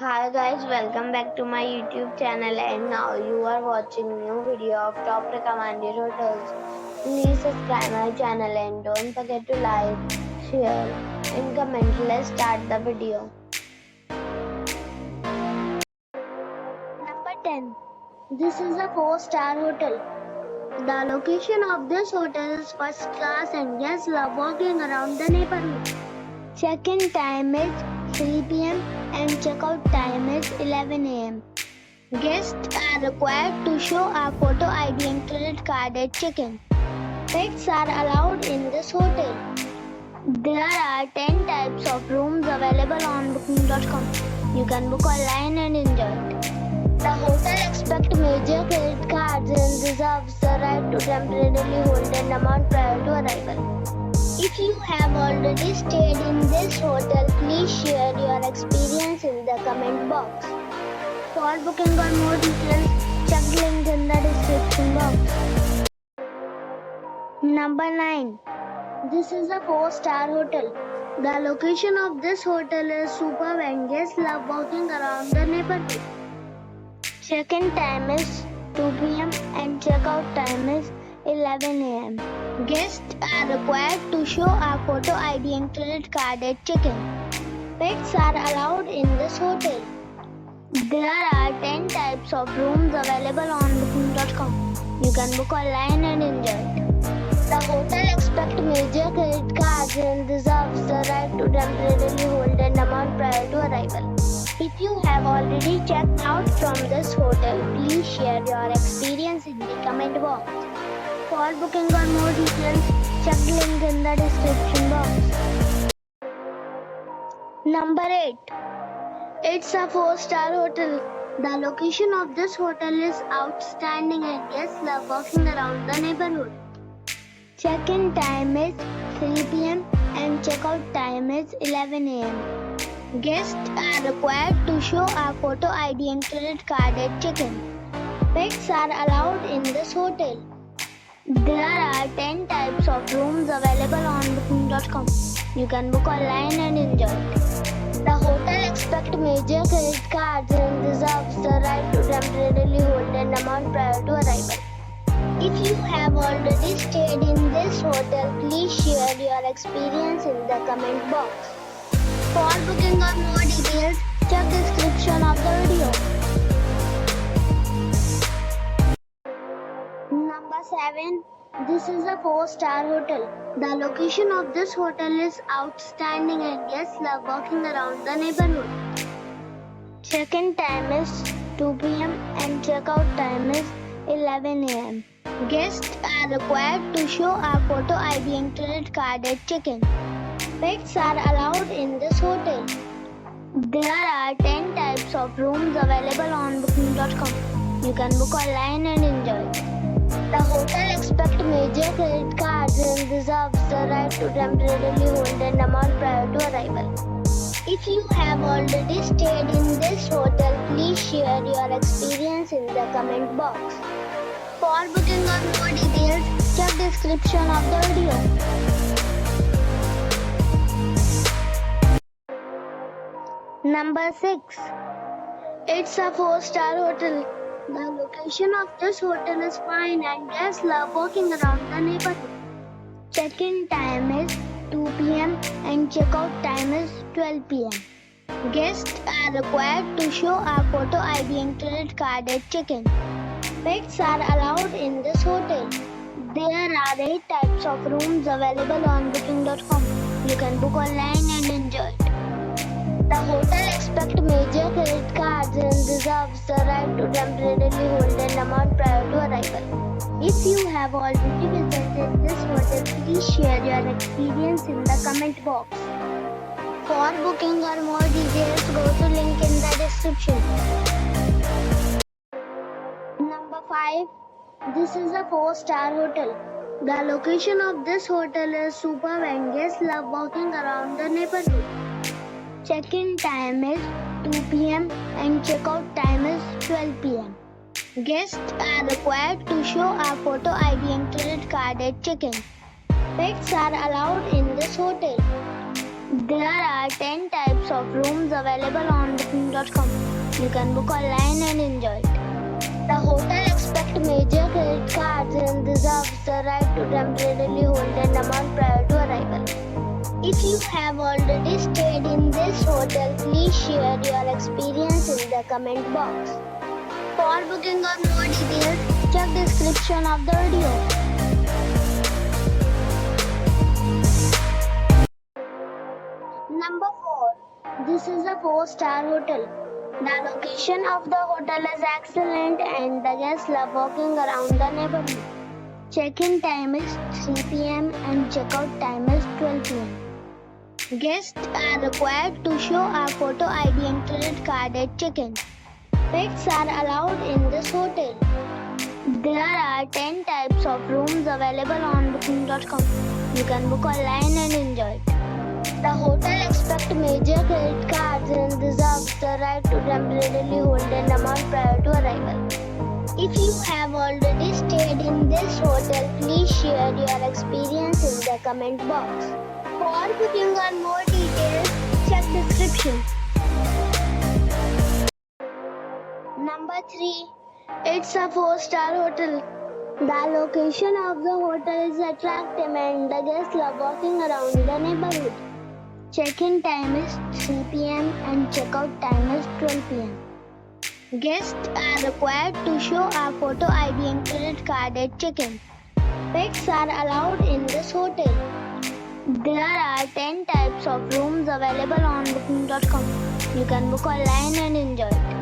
Hi guys, welcome back to my YouTube channel and now you are watching new video of top recommended hotels. Please subscribe my channel and don't forget to like, share and comment. Let's start the video. Number 10. This is a 4-star hotel. The location of this hotel is first class and guests love walking around the neighborhood. Check-in time is 3 p.m. and check-out time is 11 a.m. Guests are required to show a photo ID and credit card at check-in. Pets are allowed in this hotel. There are 10 types of rooms available on booking.com. You can book online and enjoy it. The hotel expects major credit cards and reserves the right to temporarily hold an amount prior to arrival. If you have already stayed in this hotel, please share your experience in the comment box. For booking or more details, check the link in the description box. Number 9. This is a 4-star hotel. The location of this hotel is superb and guests love walking around the neighborhood. Check-in time is 2 p.m. and check-out time is 11 a.m. Guests are required to show a photo ID and credit card at check-in. Pets are allowed in this hotel. There are 10 types of rooms available on booking.com. You can book online and enjoy it. The hotel expects major credit cards and reserves the right to temporarily hold an amount prior to arrival. If you have already checked out from this hotel, please share your experience in the comment box. For booking or more details, check the link in the description box. Number 8. It's a 4-star hotel. The location of this hotel is outstanding and guests love walking around the neighborhood. Check-in time is 3 p.m. and check-out time is 11 a.m. Guests are required to show a photo ID and credit card at check-in. Pets are allowed in this hotel. There are 10 types of rooms available on booking.com. You can book online and enjoy it. The hotel expects major credit cards and reserves the right to temporarily hold an amount prior to arrival. If you have already stayed in this hotel, please share your experience in the comment box. For booking or more details, check the description of the video. Number 7. This is a 4-star hotel. The location of this hotel is outstanding and guests love walking around the neighborhood. Check-in time is 2 p.m. and check-out time is 11 a.m. Guests are required to show a photo ID and credit card at check-in. Pets are allowed in this hotel. There are 10 types of rooms available on booking.com. You can book online and enjoy it. The hotel expects major credit cards and reserves the right to temporarily hold an amount prior to arrival. If you have already stayed in this hotel, please share your experience in the comment box. For booking or more details, check the description of the video. Number 6. It's a 4-star hotel. The location of this hotel is fine and guests love walking around the neighborhood. Check-in time is 2 p.m. and check-out time is 12 p.m. Guests are required to show a photo ID and credit card at check-in. Pets are allowed in this hotel. There are 8 types of rooms available on booking.com. You can book online and enjoy it. The hotel expects major credit cards and reserves the right to temporarily hold an amount prior to arrival. If you have already visited this hotel, please share your experience in the comment box. For booking or more details, go to link in the description. Number 5. This is a 4-star hotel. The location of this hotel is superb and guests love walking around the neighborhood. Check-in time is 2 p.m. and check-out time is 12 p.m. Guests are required to show a photo ID and credit card at check-in. Pets are allowed in this hotel. There are 10 types of rooms available on booking.com. You can book online and enjoy it. The hotel expects major credit cards and reserves the right to temporarily hold an amount prior to arrival. If you have already stayed in this hotel, please share your experience in the comment box. For booking or more details, check description of the video. Number 4. This is a 4-star hotel. The location of the hotel is excellent and the guests love walking around the neighborhood. Check-in time is 3 p.m. and check-out time is 12 p.m. Guests are required to show a photo ID and credit card at check-in. Pets are allowed in this hotel. There are 10 types of rooms available on booking.com. You can book online and enjoy it. The hotel expects major credit cards and reserves the right to temporarily hold an amount prior to arrival. If you have already stayed in this hotel, please share your experience in the comment box. For booking or more details, check description. Number 3. It's a 4-star hotel. The location of the hotel is attractive and the guests love walking around the neighborhood. Check-in time is 3 p.m. and check-out time is 12 p.m. Guests are required to show a photo ID and credit card at check-in. Pets are allowed in this hotel. There are 10 types of rooms available on booking.com. You can book online and enjoy it.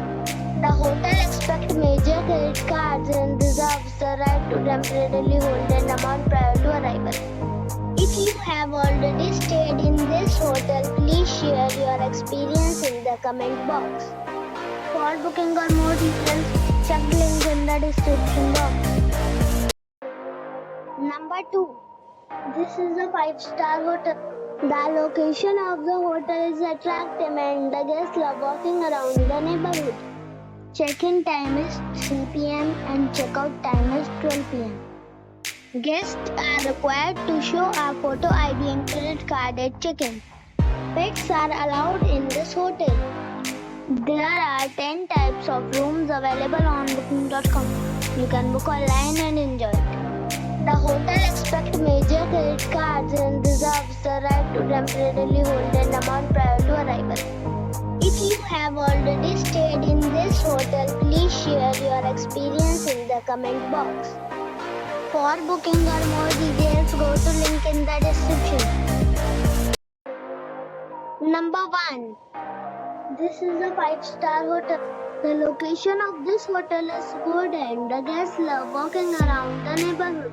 The hotel expects major credit cards and reserves the right to temporarily hold an amount prior to arrival. If you have already stayed in this hotel, please share your experience in the comment box. For booking or more details, check the link in the description box. Number 2. This is a 5-star hotel. The location of the hotel is attractive and the guests love walking around the neighborhood. Check-in time is 3 p.m. and check-out time is 12 p.m. Guests are required to show a photo ID and credit card at check-in. Pets are allowed in this hotel. There are 10 types of rooms available on booking.com. You can book online and enjoy it. The hotel expects major credit cards and reserves the right to temporarily hold an amount prior to arrival. If you have already stayed in this hotel, please share your experience in the comment box. For booking or more details, go to link in the description. Number 1. This is a 5-star hotel. The location of this hotel is good and the guests love walking around the neighborhood.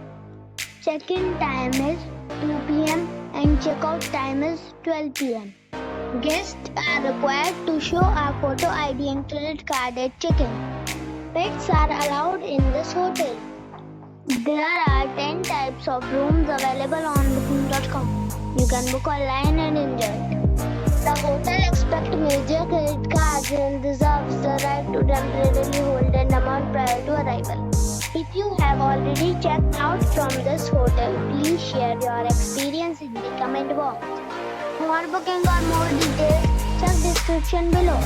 Check-in time is 2 p.m. and check-out time is 12 p.m. Guests are required to show a photo ID and credit card at check-in. Pets are allowed in this hotel. There are 10 types of rooms available on booking.com. You can book online and enjoy it. The hotel expects major credit cards and reserves the right to temporarily hold an amount prior to arrival. If you have already checked out from this hotel, please share your experience in the comment box. For booking or more details, check description below.